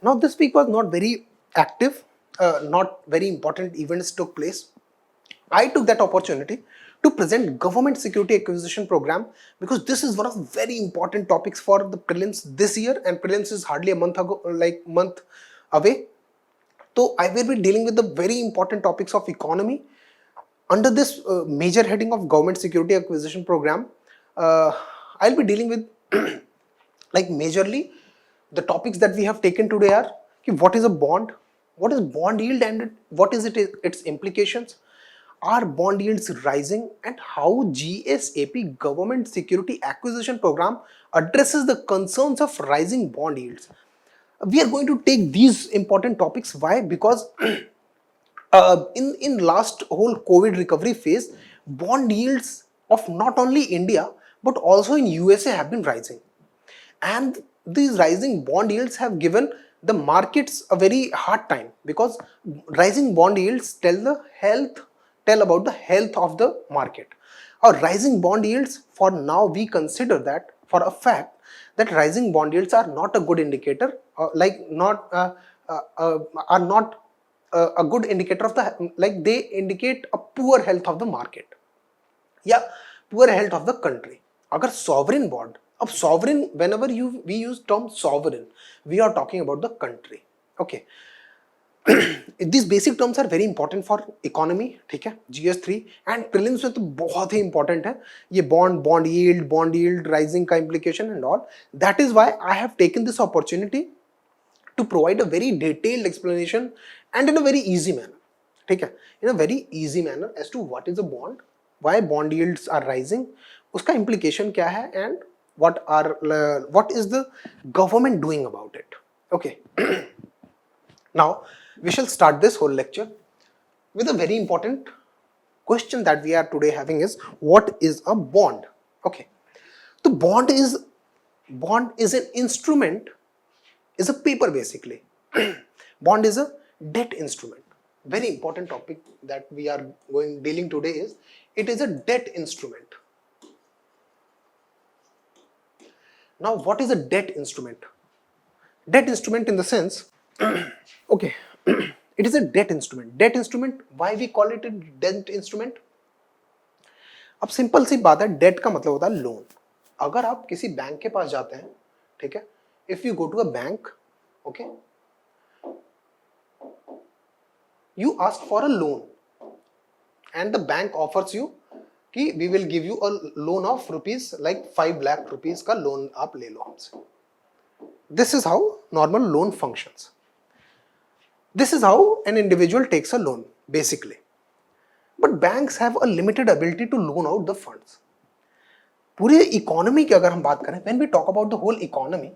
Now this week was not very active, not very important events took place. I took that opportunity to present government security acquisition program, because this is one of very important topics for the prelims this year, and prelims is hardly a month ago, like month away. So I will be dealing with the very important topics of economy under this major heading of government security acquisition program. I'll be dealing with like majorly the topics that we have taken today are what is a bond, what is bond yield, and what is its implications, are bond yields rising, and how GSAP government security acquisition program addresses the concerns of rising bond yields. We are going to take these important topics. Why? Because in last whole COVID recovery phase, bond yields of not only India but also in USA have been rising, and these rising bond yields have given the markets a very hard time, because rising bond yields tell about the health of the market. Or rising bond yields, for now we consider that for a fact that rising bond yields are not a good indicator, are not a good indicator of the, like they indicate a poor health of the market, या poor health of the country. अगर sovereign bond, अब sovereign, whenever we use term sovereign, we are talking about the country. Okay. These basic terms are very important for economy, ठीक है, GS3 and prelims में तो बहुत ही important है ये bond yield rising का implication and all. That is why I have taken this opportunity to provide a very detailed explanation and in a very easy manner, ठीक है, in a very easy manner as to what is a bond, why bond yields are rising, उसका implication क्या है, and what is the government doing about it. Okay. Now we shall start this whole lecture with a very important question that we are today having is, what is a bond? Okay. So bond is an instrument, is a paper basically. Bond is a debt instrument. Very important topic that we are dealing today is, it is a debt instrument. Now what is a debt instrument? Debt instrument in the sense, okay, it is a debt instrument. Debt instrument, why we call it a debt instrument? अब simple सी बात है, date का मतलब होता है loan. अगर आप किसी बैंक के पास जाते हैं, ठीक है, if you go to a bank, okay, you ask for a loan and the bank offers you कि we will give you a loan of rupees like 5 lakh rupees का loan आप ले लो हमसे. This is how normal loan functions. This is how an individual takes a loan basically. But banks have a limited ability to loan out the funds. पूरे economy की अगर हम बात करें, when we talk about the whole economy,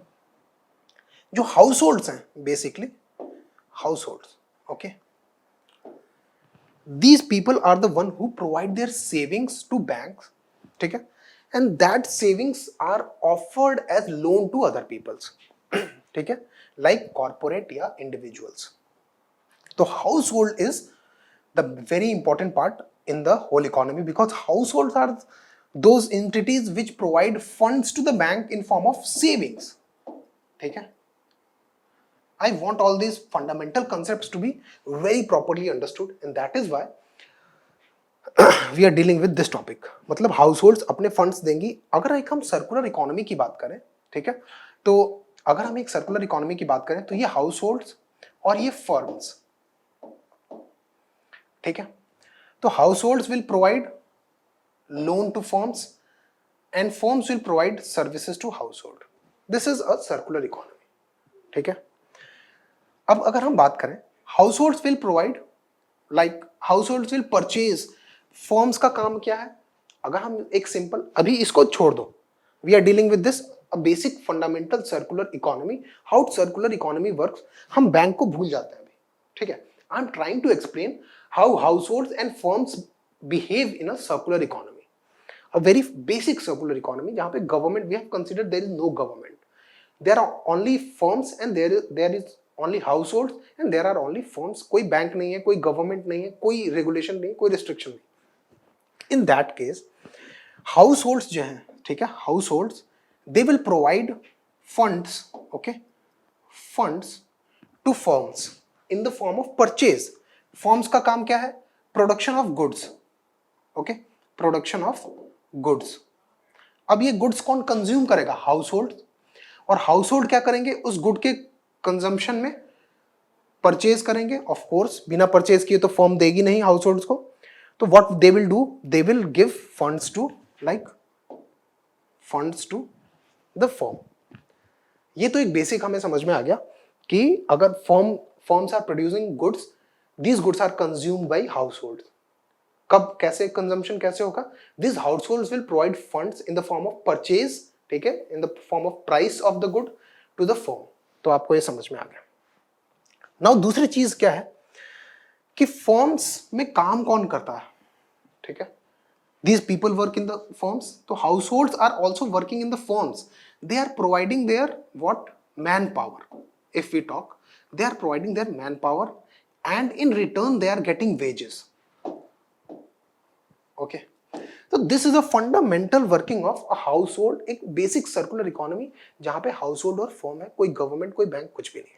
जो households हैं basically, households, okay, these people are the one who provide their savings to banks, ठीक है, and that savings are offered as loan to other peoples, ठीक है, like corporate या individuals. So household is the very important part in the whole economy, because households are those entities which provide funds to the bank in form of savings, ठीक है. I want all these fundamental concepts to be very properly understood, and that is why we are dealing with this topic. मतलब households अपने funds देंगी. अगर एक हम circular economy की बात करें, ठीक है, तो अगर हम एक circular economy की बात करें तो ये households और ये firms, ठीक है, तो households will provide loan to firms and firms will provide services to household. This is a circular economy, ठीक है. अब अगर हम बात करें, households will provide, like households will purchase, firms का काम क्या है? अगर हम एक सिंपल, अभी इसको छोड़ दो, we are dealing with this a basic fundamental circular economy, how circular economy works. हम बैंक को भूल जाते हैं अभी, ठीक है. I am trying to explain how households and firms behave in a circular economy, a very basic circular economy जहाँ पे government, we have considered there is no government, there are only firms and there is only households and there are only firms. कोई bank नहीं है, कोई government नहीं है, कोई regulation नहीं, कोई restriction नहीं. In that case, households जो हैं, ठीक है, households, they will provide funds, okay, funds to firms in the form of purchase. Firms का काम क्या है? Production of goods. Okay, production of goods. अब ये गुड्स कौन कंज्यूम करेगा? Household. और हाउस होल्ड क्या करेंगे? उस गुड के कंजम्पशन में परचेज करेंगे। ऑफ कोर्स बिना परचेज किए तो फर्म देगी नहीं हाउस होल्ड्स को। तो what they will do? They will give funds to funds to the firm. ये तो एक बेसिक हमें समझ में आ गया कि अगर firms are producing goods, these goods are consumed by household. कब, कैसे कंजम्पशन कैसे होगा? This households will provide funds in the form of purchase, ठीक है, in the form of price of the good to the firm. तो आपको ये समझ में आ गया। नाउ दूसरी चीज क्या है कि फर्म्स में काम कौन करता है? ठीक है, these people work in the firms, so households are also working in the firms. They are providing their what? Manpower. If we talk, they are providing their manpower and in return they are getting wages. Okay, so this is a fundamental working of a household, एक basic circular economy जहां पे household और firm है, कोई government कोई bank कुछ भी नहीं।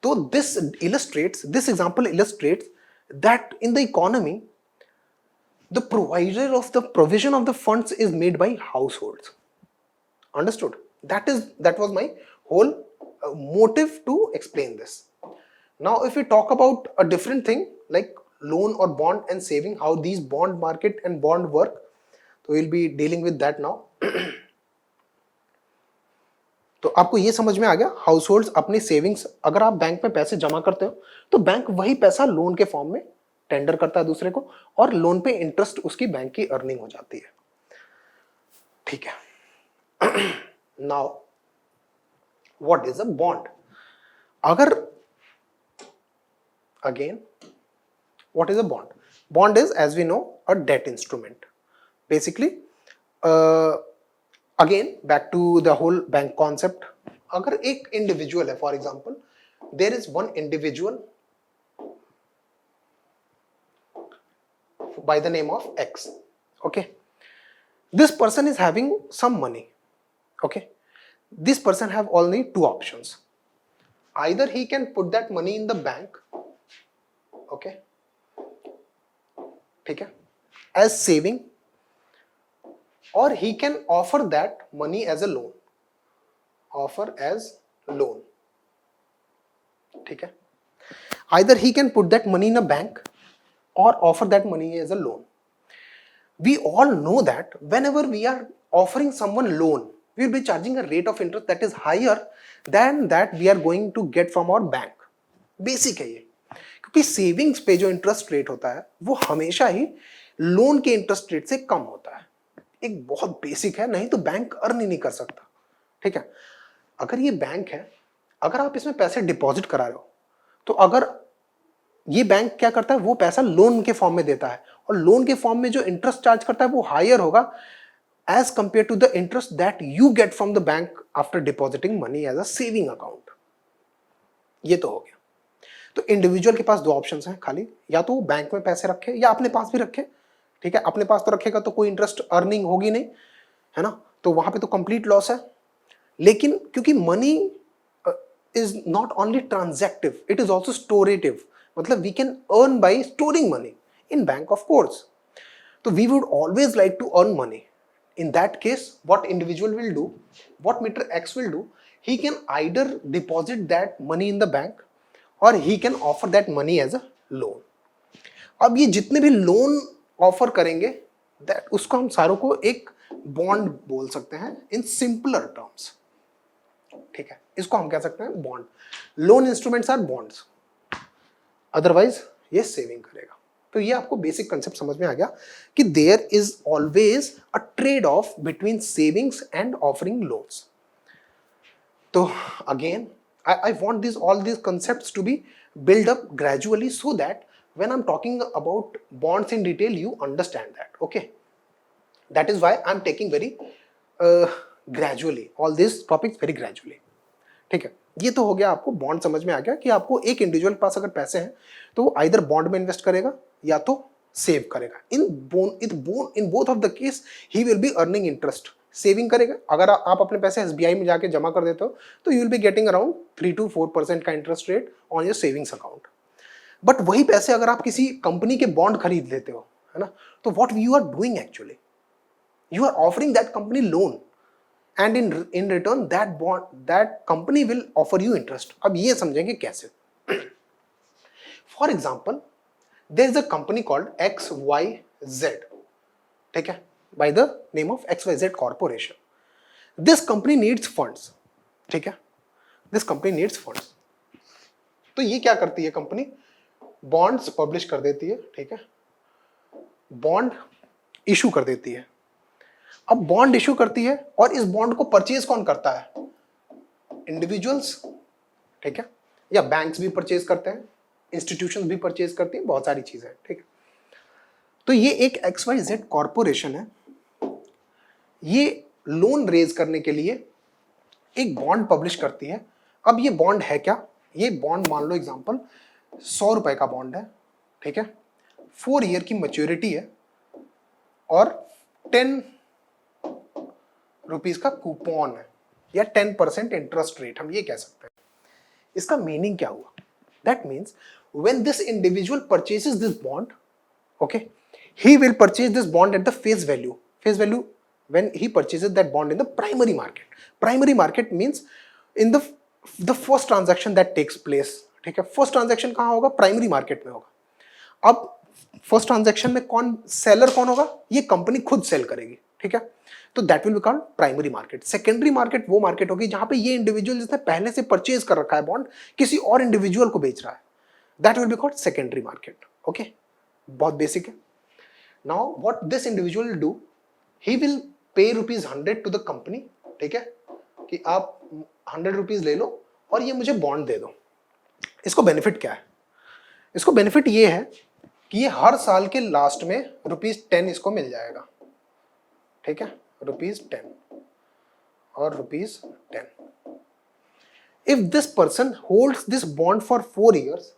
तो this example illustrates that in the economy the provision of the funds is made by households. Understood? That was my whole motive to explain this. Now if we talk about a different thing like loan or bond and saving, how these bond market and bond work, so we'll be dealing with that now. तो आपको ये समझ में आ गया, house hold अपनी savings, अगर आप बैंक में पैसे जमा करते हो तो बैंक वही पैसा लोन के फॉर्म में टेंडर करता है दूसरे को, और लोन पे इंटरेस्ट उसकी बैंक की अर्निंग हो जाती है। ठीक है। Now what is a bond? अगर again what is a bond? Bond is, as we know, a debt instrument. Basically again back to the whole bank concept. अगर एक इंडिविजुअल है, for example there is one individual by the name of X. Okay, this person is having some money. Okay, this person have only two options. Either he can put that money in the bank, okay, ठीक है, as saving, or he can offer that money as a loan. Offer as loan. ठीक है, either he can put that money in a bank or offer that money as a loan. We all know that whenever we are offering someone loan, we will be charging a rate of interest that is higher than that we are going to get from our bank. Basic है ये, क्योंकि savings पे जो interest rate होता है वो हमेशा ही loan के इंटरेस्ट रेट से कम होता है। एक बहुत बेसिक है, नहीं तो बैंक अर्न ही नहीं कर सकता। ठीक है, अगर ये बैंक है, अगर आप इसमें पैसे डिपॉजिट करा रहे हो, तो अगर ये बैंक क्या करता है, वो पैसा लोन के फॉर्म में देता है, और लोन के फॉर्म में जो इंटरेस्ट चार्ज करता है वो हायर होगा as compare to the interest that you get from the bank after depositing money as a saving account. ये तो हो गया। तो इंडिविजुअल के पास दो ऑप्शंस हैं खाली, या तो बैंक में पैसे रखे या अपने पास भी रखे। ठीक है, अपने पास तो रखेगा तो कोई इंटरेस्ट अर्निंग होगी नहीं, है ना, तो वहां पे तो कंप्लीट लॉस है। लेकिन क्योंकि money is not only transactive, it is also storative, मतलब we can earn by storing money in bank, of course. So we would always like to earn money. In that case, what individual will do, what Mr. X will do, he can either deposit that money in the bank or he can offer that money as a loan. अब ये जितने भी loan offer करेंगे that उसको हम सारों को एक बॉन्ड बोल सकते हैं in simpler terms. ठीक है, इसको हम कह सकते हैं bond. Loan instruments are bonds, otherwise ये सेविंग करेगा। तो ये आपको बेसिक कंसेप्ट समझ में आ गया कि there is always a trade off between savings and offering loans. तो again I want this all these concepts to be built up gradually so that when I'm talking about bonds in detail you understand that. Okay, that is why I'm taking very gradually all these topics very gradually. ठीक है, ये तो हो गया, आपको bond समझ में आ गया कि आपको एक इंडिविजुअल के पास अगर पैसे हैं तो वो आइदर बॉन्ड में इन्वेस्ट करेगा या तो सेव करेगा। In both of the case he will be earning interest saving करेगा। अगर आप अपने पैसे SBI में जाके जमा कर देते हो तो you will be getting around 3 to 4% का interest rate on your savings account. But वही पैसे अगर आप किसी कंपनी के बॉन्ड खरीद लेते हो, है ना, तो what you are doing actually, you are offering that company loan and in return that company will offer you interest। अब ये समझेंगे कैसे। For example there is a company called XYZ, ठीक है, by the name of XYZ Corporation। this company needs funds, ठीक है, this company needs funds। तो ये क्या करती है कंपनी, बॉन्ड्स पब्लिश कर देती है, ठीक है, बॉन्ड इशू कर देती है। अब बॉन्ड इशू करती है और इस बॉन्ड को परचेज कौन करता है, इंडिविजुअल्स, ठीक है, या बैंक्स भी परचेज करते हैं, इंस्टीट्यूशंस भी परचेज करती हैं, बहुत सारी चीजें, ठीक है। तो ये एक XYZ कॉर्पोरेशन है, ये लोन रेज करने के लिए एक बॉन्ड पब्लिश करती है। अब ये बॉन्ड है क्या, ये बॉन्ड मान लो एग्जांपल 100 रुपए का बॉन्ड है, ठीक है, 4 ईयर की मैच्योरिटी है और 10 रुपीज का कूपन है या 10% इंटरेस्ट रेट, हम ये कह सकते हैं। इसका मीनिंग क्या हुआ, that means when this individual purchases this bond, okay, he will purchase this bond at the face value when he purchases that bond in the primary market। primary market means in the first transaction that takes place, ठीक है, first transaction कहां होगा, primary market में होगा। अब first transaction में कौन seller कौन होगा, ये कंपनी खुद सेल करेगी, ठीक है, तो that will be called primary market. Secondary market वो मार्केट होगी जहां पे ये इंडिविजुअल जिसने पहले से परचेज कर रखा है बॉन्ड किसी और इंडिविजुअल को बेच रहा है, that will be called secondary market. Okay, बहुत बेसिक है। Now what this individual will do, he will pay ₹100 to the company, ठीक है, कि आप 100 रुपीज ले लो और ये मुझे बॉन्ड दे दो। इसको बेनिफिट क्या है, इसको बेनिफिट ये है कि ये हर साल के लास्ट में ₹10 इसको मिल जाएगा, ठीक है, ₹10 और ₹10। If this person holds this bond for 4 years,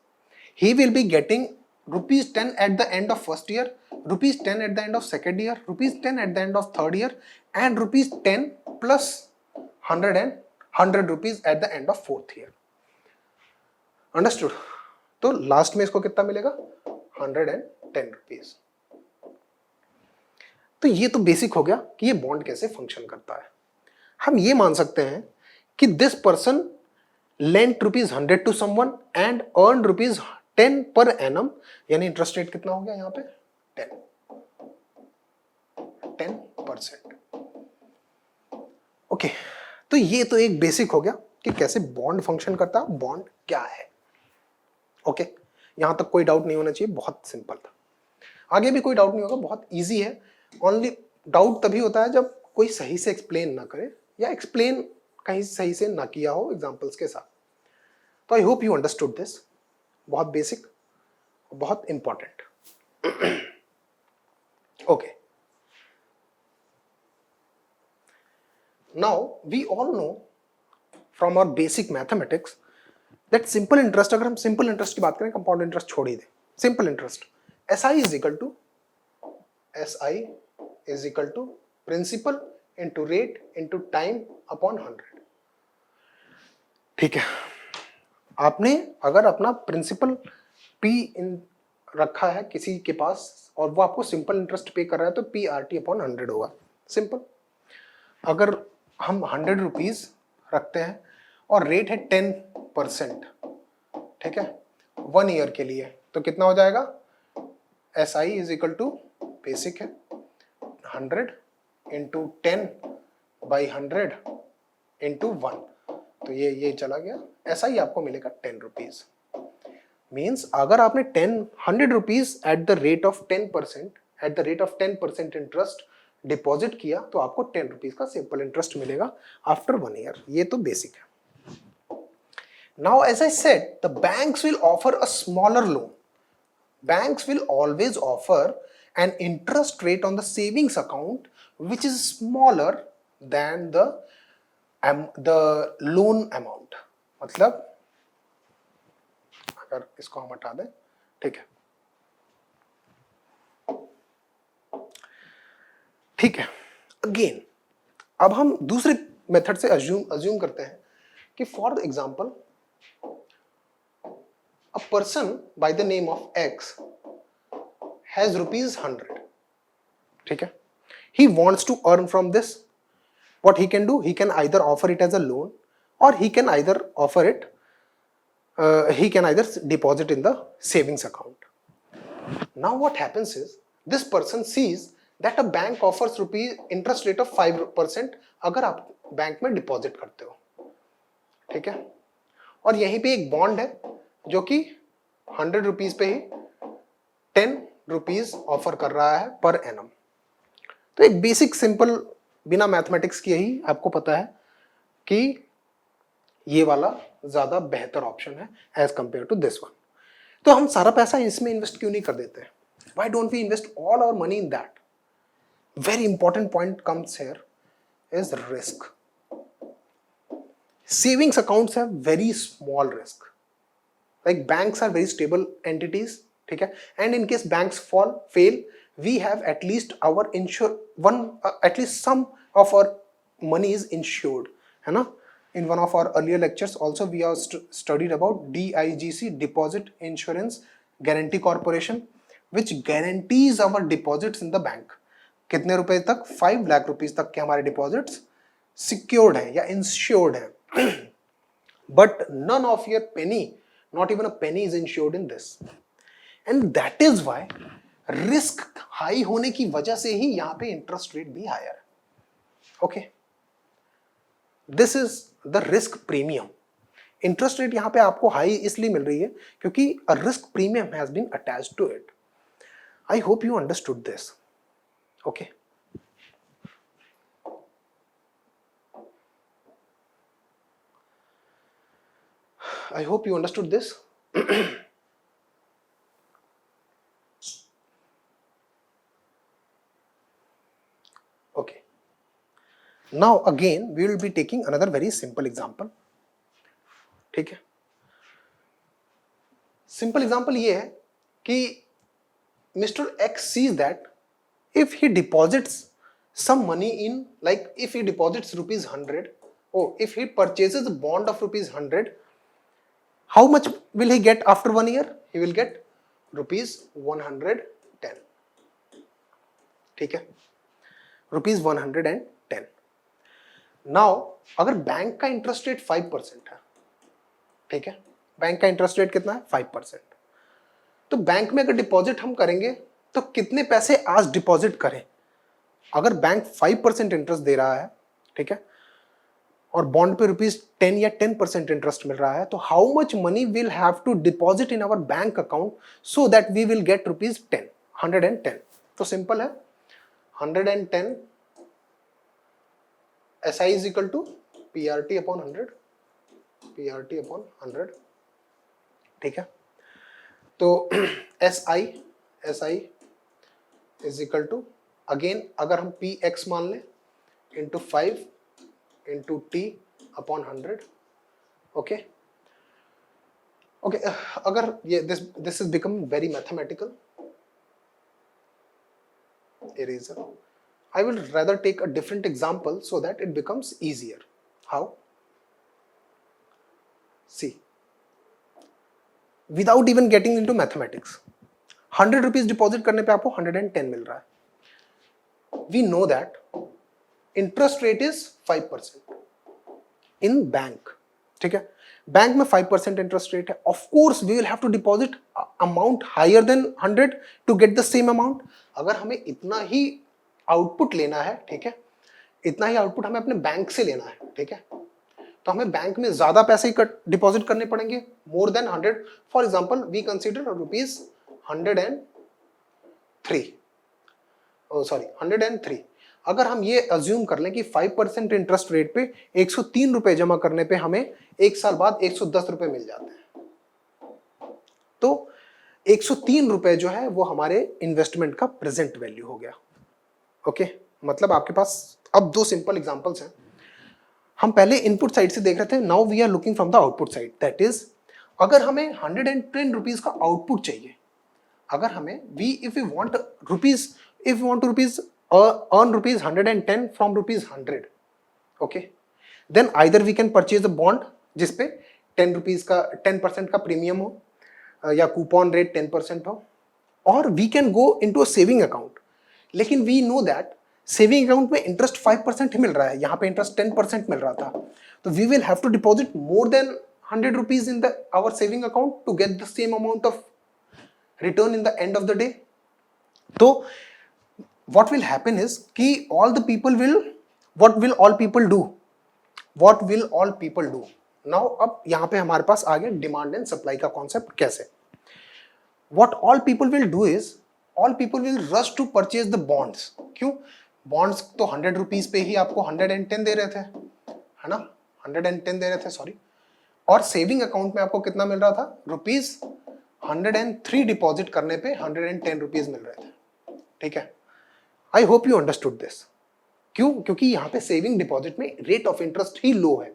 he will be getting ₹10 at the end of first year, ₹10 at the end of second year, ₹10 at the end of third year, and ₹10 plus 100 rupees at the end of fourth year। Understood? तो last में इसको कितना मिलेगा, 110 rupees. तो ये तो basic हो गया कि ये बॉन्ड कैसे फंक्शन करता है। हम ये मान सकते हैं कि this person lent ₹100 to someone and earn ₹10 per annum, यानी इंटरेस्ट रेट कितना हो गया यहाँ पे 10%। ओके, तो ये तो एक बेसिक हो गया कि कैसे बॉन्ड फंक्शन करता है, बॉन्ड क्या है। ओके, यहां तक कोई डाउट नहीं होना चाहिए, बहुत सिंपल था। आगे भी कोई डाउट नहीं होगा, बहुत इजी है। ओनली डाउट तभी होता है जब कोई सही से एक्सप्लेन ना करे या एक्सप्लेन कहीं सही से ना किया हो एग्जांपल्स के साथ। तो I hope you understood this, बहुत बेसिक, बहुत important. Okay, now we all know from our basic mathematics that simple interest, अगर हम सिंपल इंटरेस्ट की बात करें, कंपाउंड इंटरेस्ट छोड़ ही दें, simple interest SI is equal to principal into rate into time upon 100। ठीक है, आपने अगर अपना प्रिंसिपल P इन रखा है किसी के पास और वो आपको सिंपल इंटरेस्ट पे कर रहा है तो PRT अपॉन 100 होगा, सिंपल। अगर हम 100 रुपीज रखते हैं और रेट है 10%, ठीक है, 1 ईयर के लिए, तो कितना हो जाएगा, SI is equal to basic है 100 इंटू 10 बाई 100 इंटू 1, तो ये चला गया। SI आपको मिलेगा 10 रुपीज। मीन्स अगर आपने 100 rupees at the rate of 10% interest deposit किया तो आपको 10 रुपीज का सिंपल इंटरेस्ट मिलेगा आफ्टर 1 ईयर। ये तो बेसिक है। Now, as I said, the banks will offer a smaller loan. Banks will always offer an interest rate on the savings account which is smaller than the loan amount. मतलब अगर इसको हम हटा दें, ठीक है, ठीक है, अगेन अब हम दूसरे मेथड से अज्यूम करते हैं कि for example a person by the name of x has ₹100, ठीक है. He wants to earn from this. What he can do, he can either offer it as a loan, or he can either deposit in the savings account. Now what happens is, this person sees that a bank offers interest rate of 5% अगर आप bank में deposit करते हो, ठीक है. और यहीं पे एक बॉन्ड है जो कि ₹100 पे ही ₹10 ऑफर कर रहा है पर एनम. तो एक बेसिक सिंपल बिना मैथमेटिक्स के ही आपको पता है कि ये वाला ज्यादा बेहतर ऑप्शन है as compare to this one. तो हम सारा पैसा इसमें इन्वेस्ट क्यों नहीं कर देते? Why don't we invest all our money in that? Very important point comes here is risk. Savings accounts have very small risk. Like banks are very stable entities, ठीक है. And in case banks fail, we have at least at least some of our money is insured, है ना. In one of our earlier lectures also we have studied about DIGC, Deposit Insurance Guarantee Corporation, which guarantees our deposits in the bank. कितने रुपए तक? 5 lakh rupees तक के हमारे deposits secured है या इंश्योर्ड है. But none of your penny, not even a penny is insured in this. And that is why risk high होने की वजह से ही यहां पे इंटरेस्ट रेट भी हायर है. Okay, this is the risk premium. Interest rate यहां पे आपको हाई इसलिए मिल रही है क्योंकि a risk premium has been attached to it. I hope you understood this. Okay, I hope you understood this. Now again we will be taking another very simple example, ठीक है. सिंपल एग्जाम्पल ये है कि Mr. X sees that if he deposits some money in, like if he deposits ₹100, if he purchases a bond of ₹100, how much will he get after 1 year? He will get ₹110, ठीक है, ₹110. Now अगर bank का interest rate 5% है, ठीक है, bank का interest rate कितना है? 5%. तो बैंक में अगर डिपॉजिट हम करेंगे तो कितने पैसे आज डिपॉजिट करें? अगर बैंक 5% इंटरेस्ट दे रहा है, ठीक है, और बॉन्ड पे ₹10 या 10% इंटरेस्ट मिल रहा है, तो how much money will have to deposit in our bank account so that we will get ₹10? 110. तो सिंपल है, 110 SI is equal to PRT upon 100, PRT upon 100, ठीक है. तो SI is equal to, again अगर हम PX मान लें, into 5 into T upon 100. Okay, अगर ये this is become very mathematical. Eraser. I will rather take a different example so that it becomes easier. How? See, without even getting into mathematics, ₹100 deposit करने पे आपको 110 मिल रहा है. We know that interest rate is 5% in bank, ठीक है. Bank में 5% interest rate है. Of course we will have to deposit amount higher than 100 to get the same amount. अगर हमें इतना ही आउटपुट लेना है, ठीक है, इतना ही आउटपुट हमें अपने बैंक से लेना है, ठीक है, तो हमें बैंक में ज्यादा पैसे डिपॉजिट करने पड़ेंगे, more than 100. For example we consider ₹103. अगर हम ये अज्यूम कर लें कि 5% इंटरेस्ट रेट पे ₹103 जमा करने पे हमें एक साल बाद ₹110 मिल जाते हैं, तो ₹103 जो है वो हमारे इन्वेस्टमेंट का प्रेजेंट वैल्यू हो गया. ओके, मतलब आपके पास अब दो सिंपल एग्जांपल्स हैं. हम पहले इनपुट साइड से देख रहे थे, now we are looking from the output side. That is, अगर हमें ₹110 का आउटपुट चाहिए, अगर हमें if we want to earn ₹110 from ₹100, okay, then either we can purchase a bond जिसपे 10 रुपीज का 10% का प्रीमियम हो या कूपन रेट 10% हो, और we can go into a saving account. लेकिन we know that saving account में इंटरेस्ट 5% ही मिल रहा है, यहाँ पे इंटरेस्ट 10% मिल रहा था, तो we will have to deposit more than 100 rupees in the our saving account to get the same amount of return in the end of the day. So what will happen is कि all the people will, what will all people do, what will all people do now. अब यहाँ पे हमारे पास आ गया demand and supply का concept. कैसे? what all people will do is all people will rush to purchase the bonds. क्यों? bonds तो 100 rupees पे ही आपको 110 दे रहे थे, है ना, 110 दे रहे थे, सॉरी, और सेविंग अकाउंट में आपको कितना मिल रहा था? रुपीज 103 डिपॉजिट करने पे 110 रुपीज मिल रहे थे. ठीक है, I hope you understood this. क्यों? क्योंकि यहाँ पे सेविंग डिपॉजिट में रेट ऑफ इंटरेस्ट ही लो है.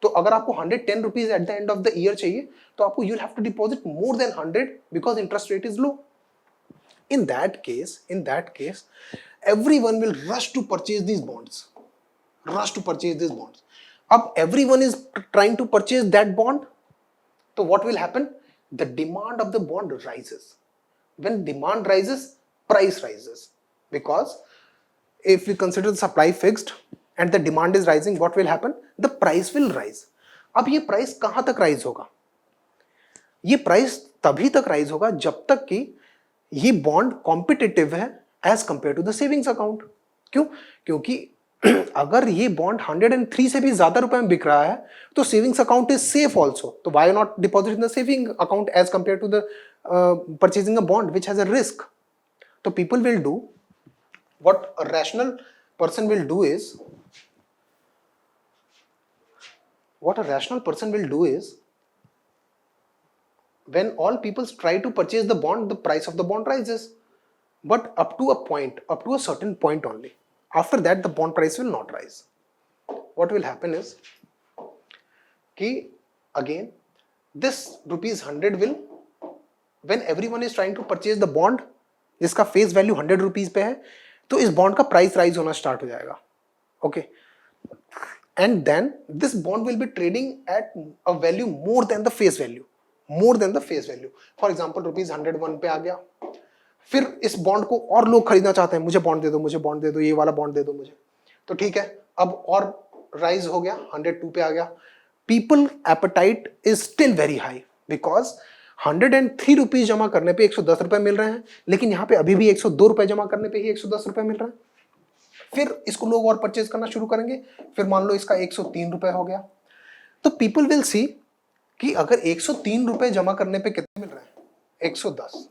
तो अगर आपको 110 rupees at the end of the year चाहिए तो आपको you have to deposit more than 100 because interest rate is low. In that case, everyone will rush to purchase these bonds. अब everyone is trying to purchase that bond. So what will happen? The demand of the bond rises. When demand rises, price rises. Because if we consider the supply fixed and the demand is rising, what will happen? The price will rise. अब ये price कहाँ तक rise होगा? ये price तभी तक rise होगा जब तक कि ये बॉन्ड कॉम्पिटिटिव है as compare to the savings account. क्यों? क्योंकि अगर ये बॉन्ड 103 से भी ज्यादा रुपए में बिक रहा है तो savings account is safe also. तो why not deposit in the saving account as compare to the purchasing a bond which has a risk. तो people will do what a rational person will do is when all people try to purchase the bond, the price of the bond rises, but up to a certain point only. After that the bond price will not rise. What will happen is कि again this rupees 100 will, when everyone is trying to purchase the bond जिसका face value 100 rupees पे है, तो इस bond का price rise होना start हो जाएगा. Okay, and then this bond will be trading at a value more than the face value. For example rupees 101 पे आ गया. फिर इस बॉन्ड को और लोग खरीदना चाहते हैं, मुझे बॉन्ड दे दो, ये वाला बॉन्ड दे दो मुझे. तो ठीक है, अब और राइज हो गया, 102 पे आ गया. People appetite is still very high because 103 rupees जमा करने पे 110 रुपए मिल रहे हैं, लेकिन यहाँ पे अभी भी 102 रुपए जमा करने पे ही 110 रुपए मिल रहे हैं. फिर इसको लोग और परचेज करना शुरू करेंगे. फिर मान लो इसका 103 रुपए हो गया. तो पीपल विल सी कि अगर 103 रुपए जमा करने पे कितने मिल रहे हैं? 110.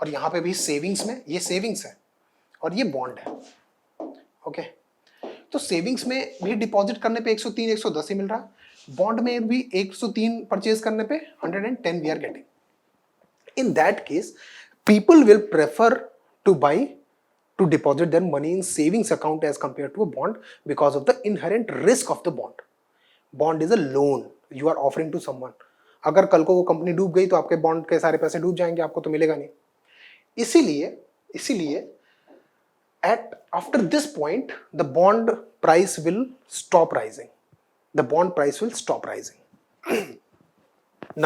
और यहां पे भी सेविंग्स में, ये सेविंग्स है और ये बॉन्ड है. ओके, तो सेविंग्स में भी डिपॉजिट करने पे 103 110 ही मिल रहा है, बॉन्ड में भी 103 परचेज करने पे 110 we are getting. In that case people will prefer to buy to deposit their money in savings account as compared to a bond because of the inherent risk of the bond. Bond is a loan you are offering to someone. अगर कल को वो company डूब गई तो आपके bond के सारे पैसे डूब जाएंगे, आपको तो मिलेगा नहीं. इसीलिए at after this point the bond price will stop rising.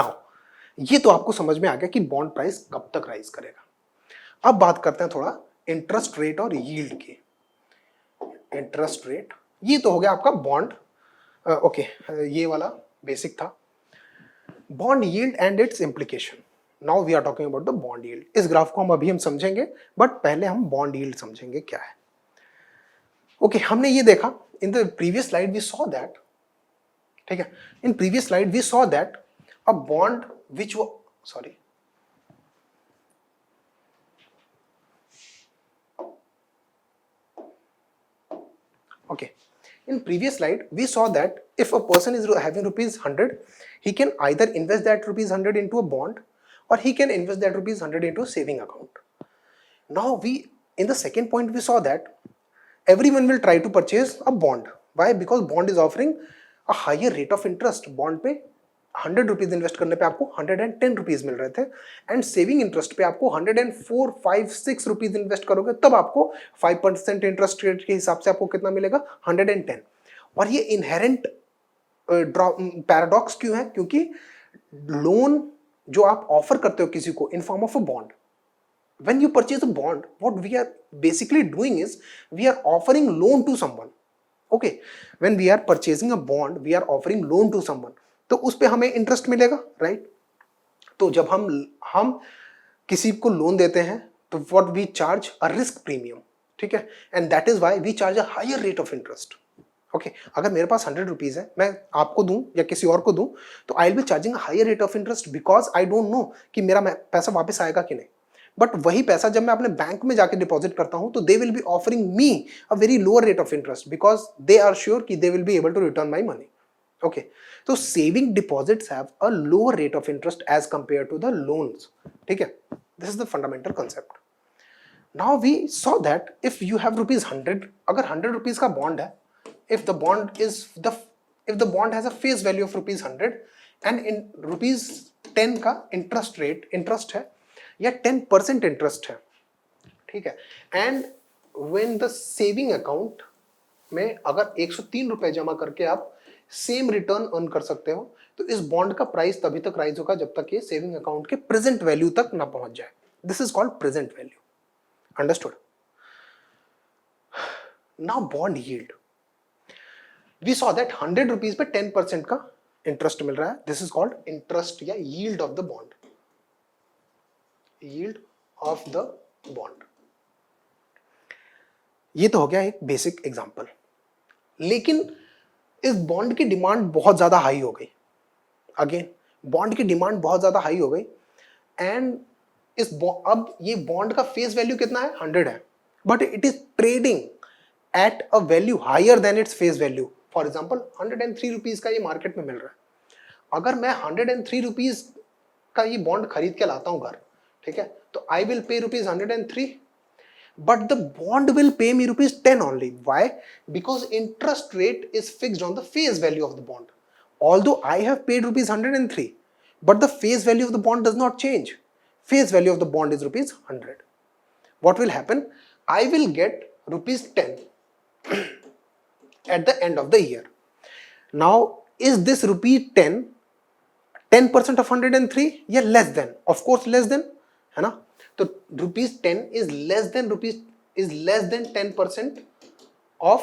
Now ये तो आपको समझ में आ गया कि बॉन्ड प्राइस कब तक राइज करेगा. अब बात करते हैं थोड़ा इंटरेस्ट रेट और यील्ड की. इंटरेस्ट रेट, ये तो हो गया आपका बॉन्ड. ओके, ये वाला बेसिक था. Bond yield and its implication. Now we are talking about the bond yield. इस ग्राफ को हम समझेंगे, बट पहले हम बॉन्ड यील्ड समझेंगे क्या है. ओके, हमने ये देखा in the previous slide we saw that, ठीक है, in previous slide we saw that a bond which sorry okay, in previous slide we saw that if a person is having rupees 100, he can either invest that rupees 100 into a bond or he can invest that rupees 100 into a saving account. Now in the second point we saw that everyone will try to purchase a bond. Why? Because bond is offering a higher rate of interest. Bond पे 100 rupees invest करने पे आपको 110 rupees मिल रहे थे, and saving interest पे आपको 104, 5, 6 rupees invest करोगे तब आपको 5% इंटरेस्ट रेट के हिसाब से आपको कितना मिलेगा, 110। और ये इनहेरेंट पैराडॉक्स क्यों है, क्योंकि लोन जो आप ऑफर करते हो किसी को in form of a bond, when you purchase a bond, what we are basically doing is we are offering loan to someone. Okay, when we are purchasing a bond, we are offering loan to someone, तो उस पे हमें interest मिलेगा, right? तो जब हम किसी को लोन देते हैं तो what we charge a risk premium, ठीक है, and that is why we charge a higher rate of interest. Okay, अगर मेरे पास 100 रुपीज है, मैं आपको दूं या किसी और को दूं, तो I will be charging higher rate of interest because I don't know कि मेरा पैसा वापस आएगा कि नहीं। बट वही पैसा जब मैं अपने बैंक में जाके डिपॉजिट करता हूं तो they will be offering me a very lower rate of interest because they are sure कि they will be able to return my money. Okay, तो saving deposits have a lower rate of interest as compare to the loans, ठीक है, this is the fundamental concept. Now we saw that if you have ₹100, अगर 100 rupees का bond है, if the bond is if the bond has a face value of ₹100 and in ₹10 का interest है या 10% interest है, ठीक है, and when the saving account में अगर 103 रुपए जमा करके आप सेम रिटर्न अर्न कर सकते हो, तो इस बॉन्ड का प्राइस तभी तक राइज होगा जब तक ये सेविंग अकाउंट के प्रेजेंट वैल्यू तक ना पहुंच जाए। This is called present value, understood? Now bond yield, we saw that 100 rupees पे 10% का इंटरेस्ट मिल रहा है, दिस इज कॉल्ड इंटरेस्ट या yield of the bond, yield of the bond. ये तो हो गया एक बेसिक एग्जांपल, लेकिन इस बॉन्ड की डिमांड बहुत ज्यादा हाई हो गई, अगेन बॉन्ड की डिमांड बहुत ज्यादा हाई हो गई, एंड अब ये बॉन्ड का फेस वैल्यू कितना है, 100 है, but it is trading at a value higher than its face value. For example 103 rupees का ये मार्केट में मिल रहा है, अगर मैं 103 रुपीज का ये बॉन्ड खरीद के लाता हूं घर, ठीक है, तो I will pay ₹103, but the bond will pay me ₹10 only. Why? Because interest rate is fixed on the face value of the bond. Although I have paid ₹103, but the face value of the bond does not change. Face value of the bond is ₹100. What will happen? I will get ₹10 at the end of the year. Now, is this ₹10 10% of 103 या less than? Of course less than, है ना? तो ₹10 is less than 10% of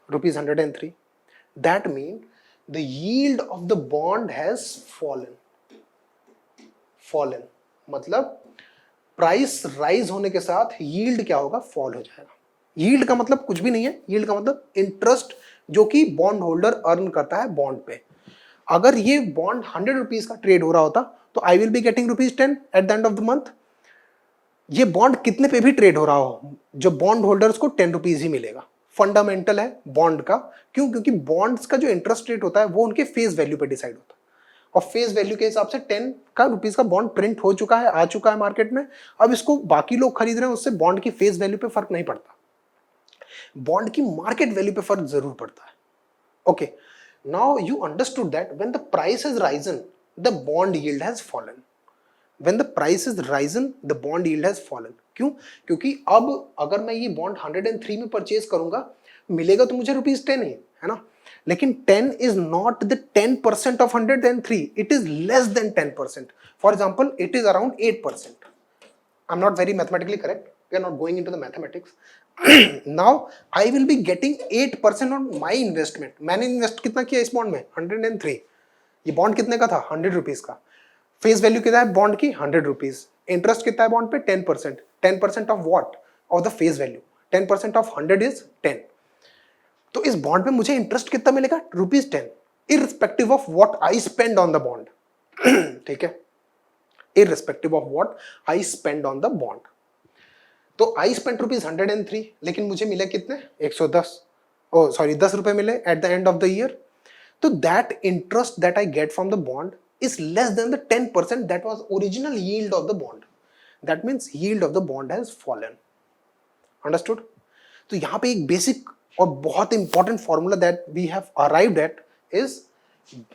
₹103. That means the yield of the bond has fallen. मतलब price rise होने के साथ yield क्या होगा, फॉल हो जाएगा। यील्ड का मतलब कुछ भी नहीं है, यील्ड का मतलब इंटरेस्ट जो कि बॉन्ड होल्डर अर्न करता है बॉन्ड पे। अगर ये बॉन्ड 100 रुपीज का ट्रेड हो रहा होता तो I will be getting ₹10 eight the end of the month. ये बॉन्ड कितने पे भी ट्रेड हो रहा हो, जो बॉन्ड होल्डर्स को 10 रुपीज ही मिलेगा। फंडामेंटल है बॉन्ड का, क्यों? क्योंकि बॉन्ड्स का जो इंटरेस्ट रेट होता है वो उनके फेस वैल्यू पे डिसाइड होता है, और फेस वैल्यू के हिसाब से 10 का रुपीज का बॉन्ड प्रिंट हो चुका है, आ चुका है मार्केट में। अब इसको बाकी लोग खरीद रहे हैं, उससे बॉन्ड की फेस वैल्यू पे फर्क नहीं पड़ता, बॉन्ड की मार्केट वैल्यू पे फर्क जरूर पड़ता है। Okay, now you understood that when the price has risen the bond yield has fallen. When the price is Ryzen the bond yield has fallen. क्यों? क्योंकि अब अगर मैं ये बॉन्ड 103 में परचेज करूंगा, मिलेगा तो मुझे ₹10 ही, है ना, लेकिन 10 is not the 10% of 103, it is less than 10%. For example, it is around 8%. I'm not very mathematically correct, we are not going into the mathematics. Now I will be getting 8% on my investment. मैंने invest कितना किया इस bond में, 103। ये bond कितने का था, 100 rupees का। फेस वैल्यू कितना है बॉन्ड की, 100 रुपीज। इंटरेस्ट कितना है बॉन्ड पे, 10%। 10% of what, of the face value. 10% of 100 is 10। तो इस बॉन्ड पे मुझे इंटरेस्ट कितना मिलेगा, ₹10, irrespective of what I spend on the bond. ठीक है, irrespective of what I spend on the bond. तो आई स्पेंड ₹103, लेकिन मुझे मिले कितने, 110, ओ सॉरी 10 रुपए मिले at the end of the year. तो that interest that I get from the bond is less than the 10% that was original yield of the bond. That means yield of the bond has fallen. Understood? तो यहां पे एक basic और बहुत important formula that we have arrived at is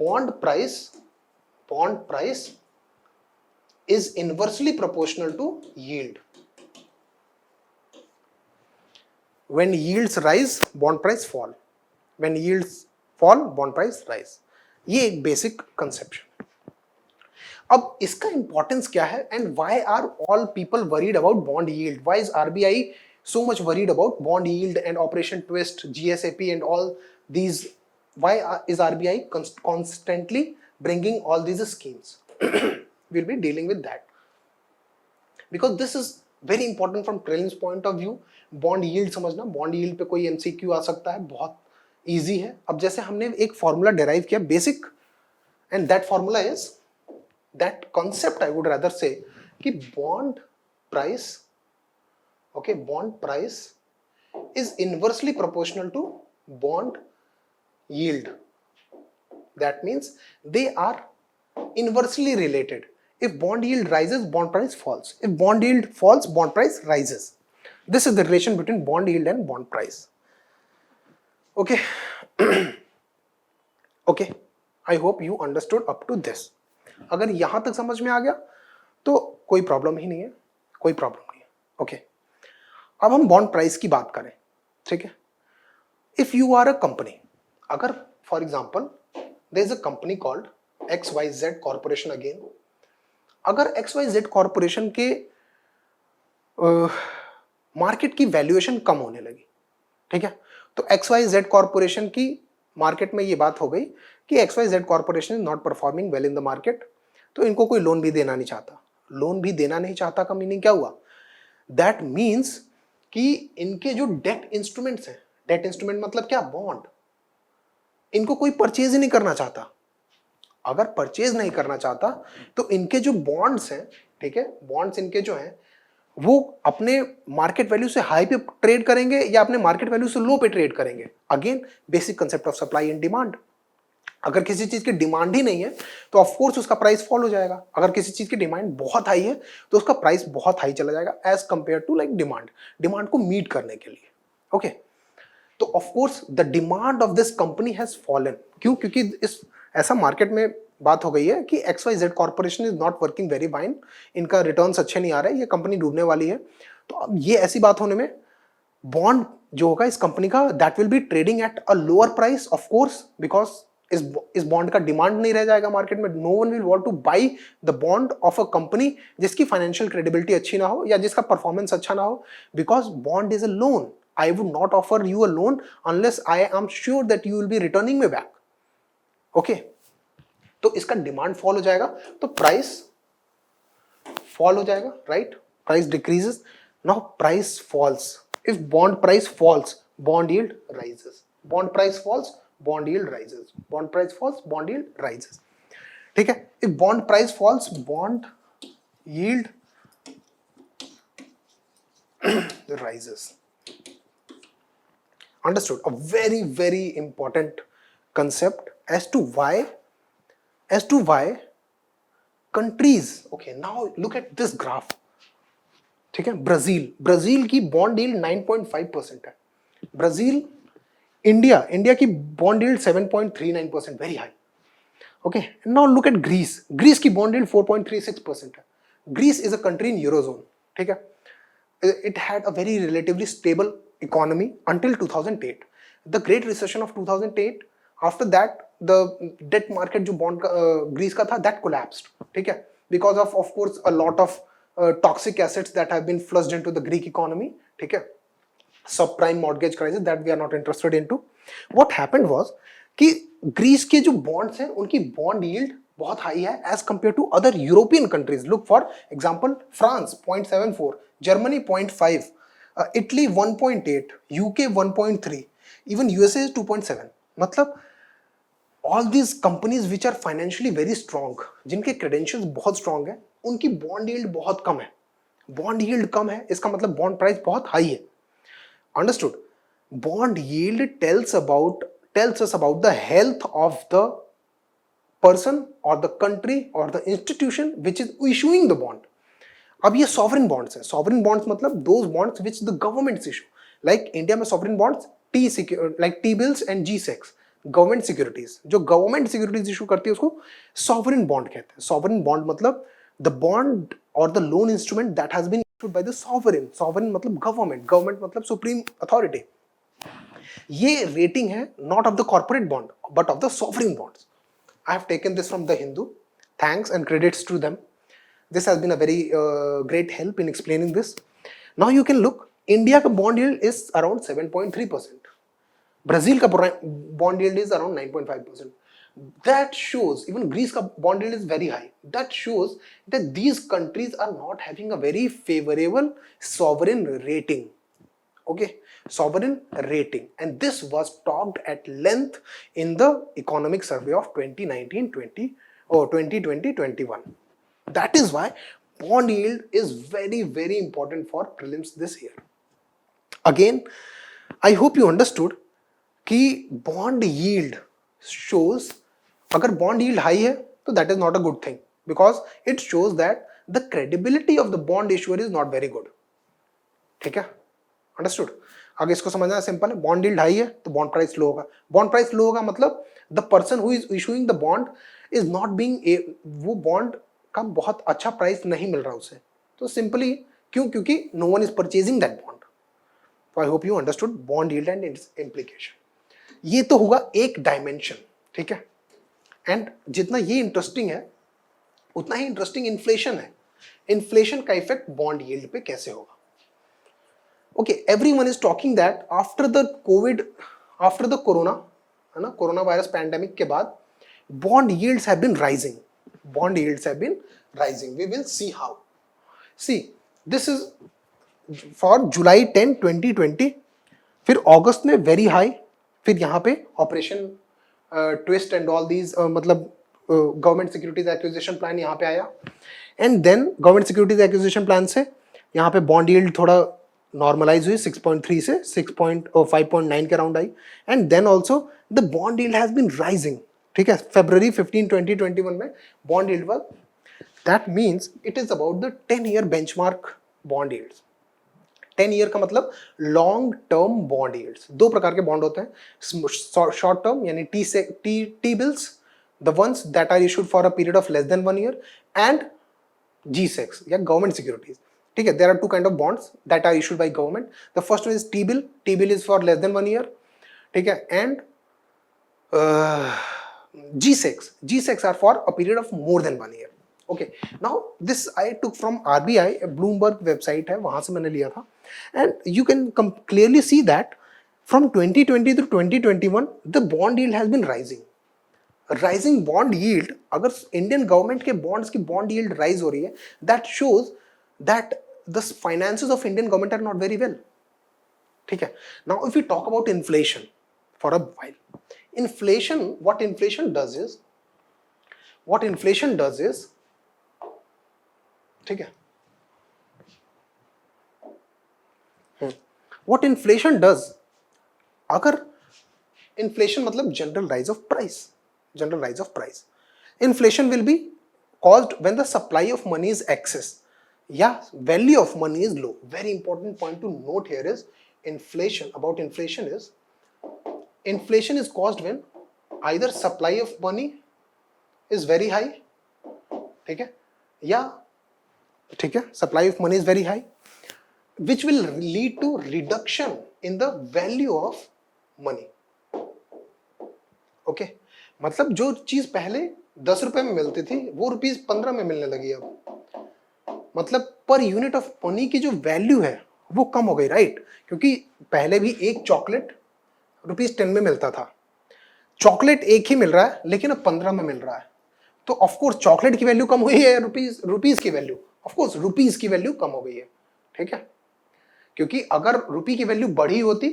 bond price bond price is inversely proportional to yield. When yields rise, bond price fall. When yields fall, bond price rise. ये एक basic conception. अब इसका importance क्या है and why are all people worried about bond yield? Why is RBI so much worried about bond yield and Operation Twist, GSAP and all these? Why is RBI constantly bringing all these schemes? We'll be dealing with that because this is very important from Trillium's point of view. Bond yield समझना, bond yield पे कोई MCQ आ सकता है, बहुत easy है. अब जैसे हमने एक formula derive किया basic, and that formula is, that concept I would rather say कि bond price, okay, bond price is inversely proportional to bond yield. That means they are inversely related. If bond yield rises, bond price falls. If bond yield falls, bond price rises. This is the relation between bond yield and bond price. Okay. Okay, I hope you understood up to this. अगर यहां तक समझ में आ गया तो कोई problem ही नहीं है, कोई प्रॉब्लम नहीं है. ओके, अब हम बॉन्ड प्राइस की बात करें. ठीक है, if you are a company, अगर for example there is a company called XYZ corporation. Again, अगर XYZ कॉर्पोरेशन के मार्केट की वैल्यूएशन कम होने लगी, ठीक है, तो XYZ कॉर्पोरेशन की मार्केट में ये बात हो गई कि XYZ corporation is not performing well in the market, तो इनको कोई लोन भी देना नहीं चाहता. लोन भी देना नहीं चाहता का मीनिंग क्या हुआ? दैट मीन्स कि इनके जो डेट इंस्ट्रूमेंट्स हैं, डेट इंस्ट्रूमेंट मतलब क्या? बॉन्ड, इनको कोई परचेज ही नहीं करना चाहता. अगर परचेज नहीं करना चाहता तो इनके जो बॉन्ड्स हैं, ठीक है, बॉन्ड्स इनके जो हैं वो अपने मार्केट वैल्यू से हाई पे ट्रेड करेंगे या अपने मार्केट वैल्यू से लो पे ट्रेड करेंगे. Again basic concept of supply and demand. अगर किसी चीज की डिमांड ही नहीं है तो ऑफ कोर्स उसका प्राइस फॉल हो जाएगा. अगर किसी चीज की डिमांड बहुत हाई है तो उसका प्राइस बहुत हाई चला जाएगा as compare to like demand को मीट करने के लिए. ओके, तो of course the demand of this company has fallen. क्यों? क्योंकि इस ऐसा मार्केट में बात हो गई है कि XYZ corporation is not working very fine, इनका रिटर्न्स अच्छे नहीं आ रहे, ये कंपनी डूबने वाली है. तो अब ये ऐसी बात होने में बॉन्ड जो होगा इस कंपनी का, that will be trading at a lower price of course, because इस बॉन्ड का डिमांड नहीं रह जाएगा मार्केट में. No one will want to buy the bond of a company जिसकी फाइनेंशियल क्रेडिबिलिटी अच्छी ना हो या जिसका परफॉर्मेंस अच्छा ना हो, because bond is a loan. I would not offer you a loan unless I am sure that you will be returning me back. Okay, तो इसका डिमांड फॉल हो जाएगा तो प्राइस फॉल हो जाएगा, right? Price decreases, now price falls. If bond price falls, bond yield rises. Bond price falls, bond yield rises. Bond price falls, bond yield rises. ठीक है, if bond price falls, bond yield rises. Understood? A very very important concept as to why countries. Okay, now look at this graph. ठीक है, Brazil की bond yield 9.5% है. India की bond yield 7.39%, very high. Okay, now look at Greece की bond yield 4.36% है. Greece is a country in eurozone. ठीक है, it had a very relatively stable economy until 2008. The great recession of 2008, after that the debt market जो bond Greece का था, that collapsed. ठीक है, because of course a lot of toxic assets that have been flushed into the Greek economy. ठीक है, subprime mortgage crisis that we are not interested into. What happened was कि Greece के जो bonds हैं उनकी bond yield बहुत high है as compare to other European countries. Look for example, France 0.74, Germany 0.5, Italy 1.8, UK 1.3, even USA 2.7. मतलब all these companies which are financially very strong, जिनके credentials बहुत स्ट्रॉन्ग है, उनकी बॉन्ड यील्ड बहुत कम है. बॉन्ड यील्ड कम है, इसका मतलब बॉन्ड प्राइस बहुत हाई है. Understood? Bond yield tells us about the health of the person or the country or the institution which is issuing the bond. अब ये sovereign bonds है. Sovereign bonds मतलब those bonds which the governments issue. Like India में sovereign bonds like T-bills and G-secs. Government securities, जो government securities issue करती है उसको sovereign bond कहते हैं. सॉवरेन बॉन्ड मतलब द बॉन्ड और the loan instrument that has been issued by the sovereign. Sovereign मतलब गवर्नमेंट, गवर्नमेंट मतलब सुप्रीम अथॉरिटी. ये रेटिंग है not of the corporate bond but of the sovereign bonds. I have taken this from the Hindu. Thanks and credits to them. This has been a very great help in explaining this. Now you can look, India का bond yield is around 7.3%. Brazil का bond yield is around 9.5%. That shows, even Greece का bond yield is very high. That shows that these countries are not having a very favorable sovereign rating. Okay, sovereign rating, and this was talked at length in the economic survey of 2019-20 or 2020-21. That is why bond yield is very important for prelims this year. Again, I hope you understood कि bond yield shows, अगर bond yield high है तो that is not a good thing, because it shows that the credibility of the bond issuer is not very good. ठीक है, understood. आगे इसको समझना simple है. बॉन्ड यील्ड हाई है तो बॉन्ड प्राइस लो होगा. बॉन्ड प्राइस लो होगा मतलब the person who is issuing the bond is not being, वो बॉन्ड का बहुत अच्छा प्राइस नहीं मिल रहा उसे. तो सिंपली क्यों? क्योंकि no one is purchasing that bond. तो I hope you understood bond yield and its implication. ये तो होगा एक डायमेंशन, ठीक है. एंड जितना ये इंटरेस्टिंग है उतना ही इंटरेस्टिंग इन्फ्लेशन है. इन्फ्लेशन का इफेक्ट बॉन्ड यील्ड पे कैसे होगा? Okay, everyone is talking that after the corona, है ना, कोरोना वायरस पैंडेमिक के बाद bond yields have been rising. Bond yields have been rising. We will see how. See, this is for July 10, 2020. फिर अगस्त में very high. फिर यहाँ पे operation twist and all these, मतलब गवर्नमेंट सिक्योरिटीज एक्विजिशन प्लान यहाँ पे आया. And then government securities acquisition plan से यहाँ पे बॉन्ड यील्ड थोड़ा नॉर्मलाइज हुई, 6.3 से 5.9 के अराउंड आई. And then also the bond yield has been rising. ठीक है, February 15, 2021 में bond yield was, that means it is about the 10-year benchmark bond yields. 10 year का मतलब लॉन्ग टर्म बॉन्ड यील्ड्स. दो प्रकार के बॉन्ड होते हैं, शॉर्ट टर्म यानी T bills, the ones that are issued for a period of less than 1 year, and G-Secs या government securities. ठीक है, there are two kind of bonds that are issued by government. The first one is T bill. T bill is for less than 1 year. ठीक है, and G-Secs are for a period of more than 1 year. Okay, now this I took from RBI, Bloomberg website है, वहां से मैंने लिया था. And you can clearly see that from 2020 to 2021 the bond yield has been rising. Rising bond yield, अगर Indian government के bonds की bond yield rise हो रही है, that shows that the finances of Indian government are not very well. ठीक है. Now if we talk about inflation for a while, what inflation does is, ठीक है, what inflation does, अगर inflation मतलब general rise of price. Inflation will be caused when the supply of money is excess, yeah, value of money is low. Very important point to note here is inflation is caused when either supply of money is very high, ठीक है, या ठीक है, supply of money is very high, which will lead to reduction in the value of money. Okay, मतलब जो चीज पहले 10 रुपए में मिलती थी वो ₹15 में मिलने लगी अब. मतलब पर यूनिट ऑफ मनी की जो वैल्यू है वो कम हो गई, राइट? क्योंकि पहले भी एक चॉकलेट ₹10 में मिलता था. चॉकलेट एक ही मिल रहा है लेकिन अब 15 में मिल रहा है. तो ऑफ कोर्स चॉकलेट की वैल्यू कम हुई है, रुपीस की वैल्यू, ऑफ कोर्स रुपीस की वैल्यू कम हो गई है. ठीक है, क्योंकि अगर रुपी की वैल्यू बढ़ी होती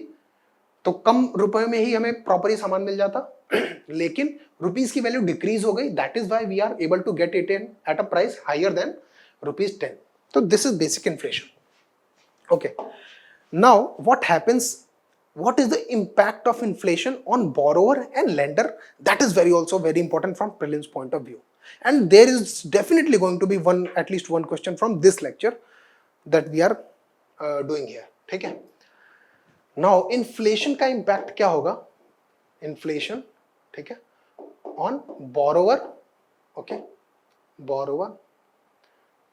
तो कम रुपए में ही हमें प्रॉपर ही सामान मिल जाता. लेकिन रुपीस की वैल्यू डिक्रीज हो गई, that is why we are able to get it at a price higher than ₹10. तो this is basic inflation. Okay, now what happens, what is the impact of inflation on borrower and lender? That is very important from prelims point of view, and there is definitely going to be at least one question from this lecture that we are doing here. ठीक है, now inflation का impact क्या होगा? Inflation ठीक है, on borrower, okay, borrower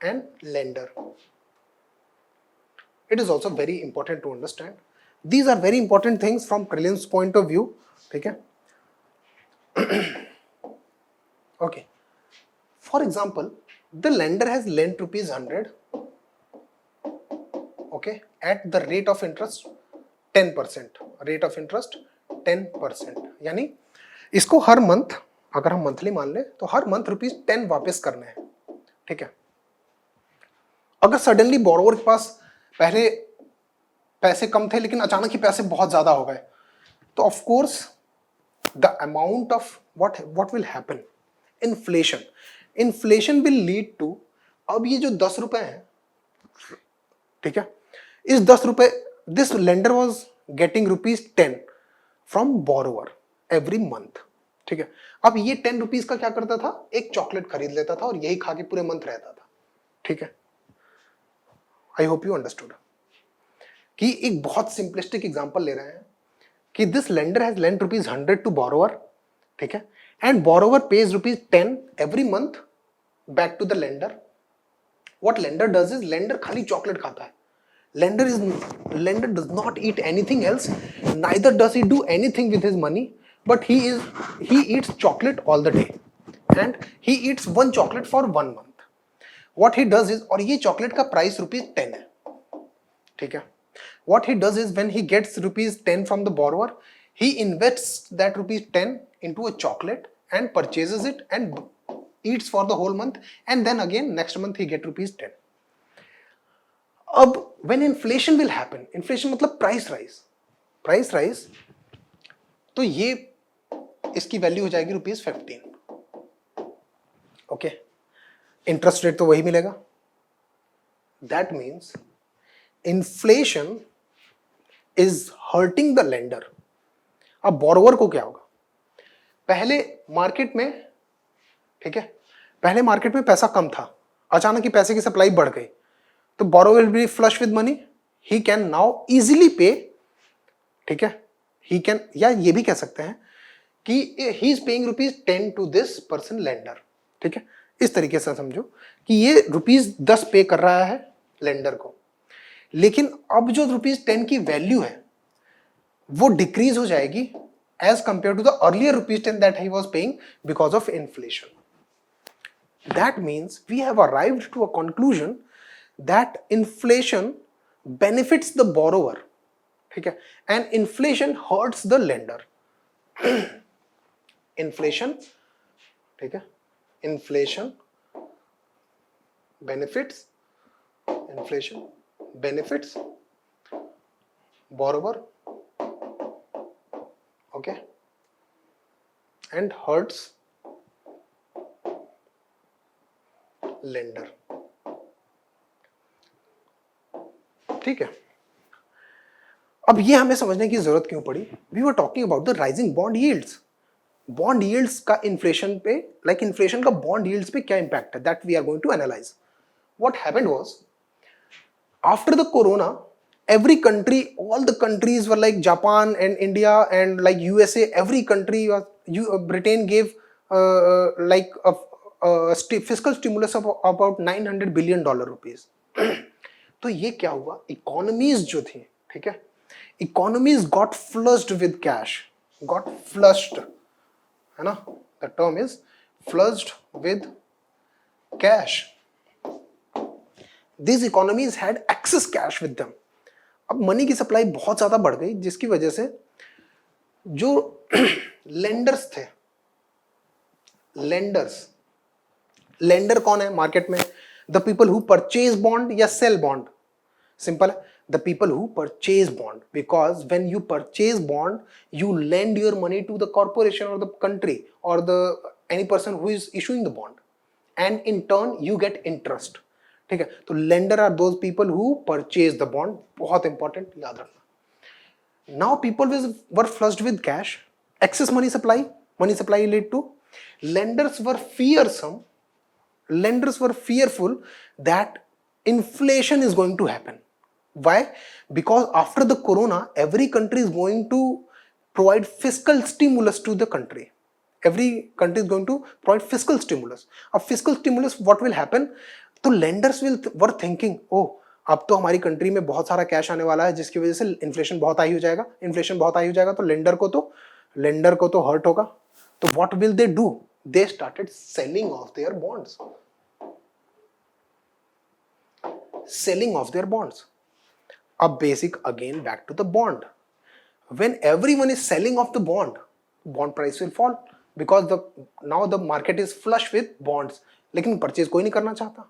and lender. It is also very important to understand. These are very important things from prelims point of view. ठीक है, okay. For example, the lender has lent rupees 100, okay, at the rate of interest 10%. Rate of interest 10%. यानी इसको हर month, अगर हम monthly मान ले तो हर month ₹10 वापस करने हैं. ठीक है, अगर सडनली बोरोवर के पास पहले पैसे कम थे लेकिन अचानक ही पैसे बहुत ज्यादा हो गए, तो of course the amount of what will happen, inflation will lead to, अब ये जो 10 रुपए हैं, ठीक है, इस 10 रुपए, this lender was getting ₹10 from borrower every month. ठीक है, अब ये 10 रुपीज का क्या करता था, एक चॉकलेट खरीद लेता था और यही खा के पूरे मंथ रहता था. ठीक है, आई होप यू अंडरस्टूड कि एक बहुत सिंपलिस्टिक एग्जांपल ले रहे हैं कि this lender has lent ₹100 to borrower. ठीक है, and borrower pays ₹10 every month back to the lender. What lender does is, lender खाली चॉकलेट खाता है. Lender does not eat anything else, neither does he do anything with his money, but he eats chocolate all the day, and he eats one chocolate for 1 month. What he does is, और ये chocolate का price ₹10 है. ठीक है, what he does is when he gets ₹10 from the borrower, he invests that ₹10 into a chocolate and purchases it and eats for the whole month, and then again next month he get ₹10. अब when inflation will happen, inflation मतलब price rise, तो ये इसकी value हो जाएगी ₹15. Okay, interest rate तो वही मिलेगा. That means inflation is hurting the lender. अब बोरोवर को क्या होगा, पहले मार्केट में, ठीक है, पहले मार्केट में पैसा कम था, अचानक ही पैसे की सप्लाई बढ़ गई, तो borrower will be flush with money, he can now easily पे. ठीक है, ही कैन, या ये भी कह सकते हैं कि he is paying ₹10 to this person lender. ठीक है, इस तरीके से समझो कि ये ₹10 पे कर रहा है लेंडर को, लेकिन अब जो ₹10 की वैल्यू है वो डिक्रीज हो जाएगी as compare to the earlier ₹10 that he was paying because of inflation. That means we have arrived to a conclusion that inflation benefits the borrower. ठीक है, and inflation hurts the lender. inflation, ठीक है, inflation benefits borrower, okay, and hurts lender. ठीक है, अब ये हमें समझने की जरूरत क्यों पड़ी. We were talking about the rising bond yields. Bond yields का इन्फ्लेशन पे, लाइक इन्फ्लेशन का बॉन्ड यील्ड्स पे क्या इंपैक्ट है, that we are going to analyse. What happened was, after the corona, every country, all the countries were like Japan and India and like USA, every country was, Britain gave like a fiscal stimulus of about $900 billion rupees. तो ये क्या हुआ, economies जो थी, ठीक है, economies got flushed with cash, got flushed, है ना, the term is flushed with cash. This economies had access cash with them. अब मनी की सप्लाई बहुत ज्यादा बढ़ गई, जिसकी वजह से जो लेंडर्स थे, लेंडर कौन है मार्केट में, the people who purchase bond या सेल बॉन्ड. सिंपल है, the people who purchase bond, because when you purchase bond you lend your money to the corporation और द कंट्री और the any person who is issuing the bond, and in turn you get interest. ठीक है, तो lender are those people who purchase the bond. बहुत important, याद रखना. Now people were flushed with cash, excess money supply led to lenders were fearsome. Lenders were fearful that inflation is going to happen. Why? Because after the corona, every country is going to provide fiscal stimulus to the country. every country is going to provide fiscal stimulus. अब fiscal stimulus what will happen, तो lenders were thinking, oh अब तो हमारी country में बहुत सारा cash आने वाला है जिसकी वजह से इन्फ्लेशन बहुत हाई हो जाएगा, इन्फ्लेशन बहुत हाई हो जाएगा तो लेंडर को तो हर्ट होगा. तो what will they do, they started selling off their bonds, selling off their bonds. अब basic again back to the bond. When everyone is selling off the bond price will fall because now the market is flush with bonds. लेकिन purchase कोई नहीं करना चाहता,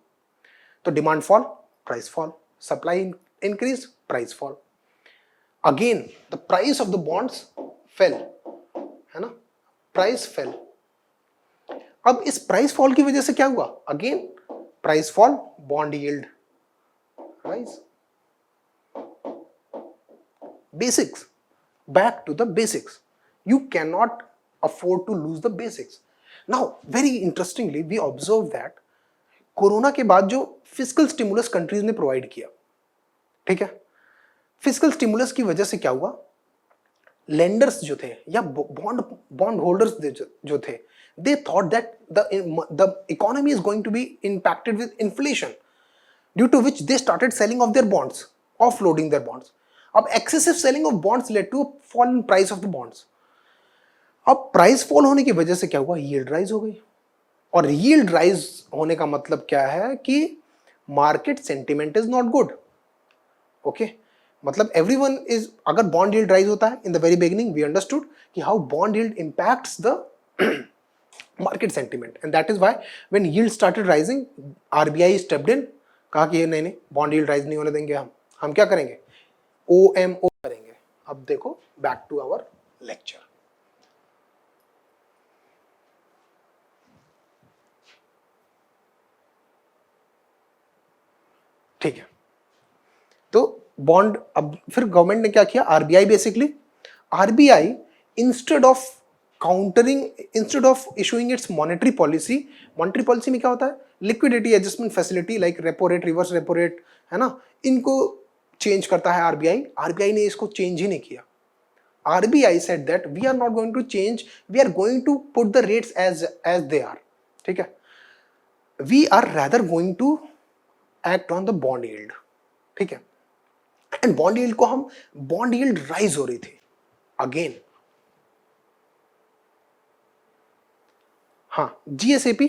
तो demand fall, price fall, supply increase, price fall. Again the price of the bonds fell, है ना, price fell. अब इस price fall की वजह से क्या हुआ, again price fall, bond yield rise. Basics, back to the basics. You cannot afford to lose the basics. Now very interestingly we observe that corona के बाद जो फिस्कल स्टिमुलस कंट्रीज ने प्रोवाइड किया, ठीक है, फिस्कल स्टिमुलस की वजह से क्या हुआ, लेंडर्स जो थे या बॉन्ड होल्डर्स जो थे, they thought that the economy is going to be impacted with inflation, due to which they started selling off their bonds, offloading their bonds. अब excessive selling of bonds led to fall in price of the bonds. अब price fall होने की वजह से क्या हुआ, yield rise हो गई. और यील्ड राइज होने का मतलब क्या है कि market sentiment is not good. Okay, मतलब एवरीवन इज, अगर बॉन्ड यील्ड राइज होता है in the very beginning we understood कि how bond yield impacts the market sentiment, and that is why when yield started rising RBI stepped in, कहा कि नहीं bond yield rise नहीं होने देंगे, हम क्या करेंगे, ओएमओ करेंगे. अब देखो बैक टू आवर लेक्चर. ठीक है, तो बॉन्ड, अब फिर गवर्नमेंट ने क्या किया, RBI basically, RBI instead of countering, instead of issuing it's monetary policy में क्या होता है, liquidity adjustment facility like repo rate, reverse repo rate, है ना, इनको चेंज करता है आरबीआई ने इसको चेंज ही नहीं किया. RBI said that we are not going to change, we are going to put the rates as they are. ठीक है, we are rather going to act on the bond yield. ठीक है, and bond yield को हम, bond yield rise हो रही थी again. हाँ, जीएसएपी,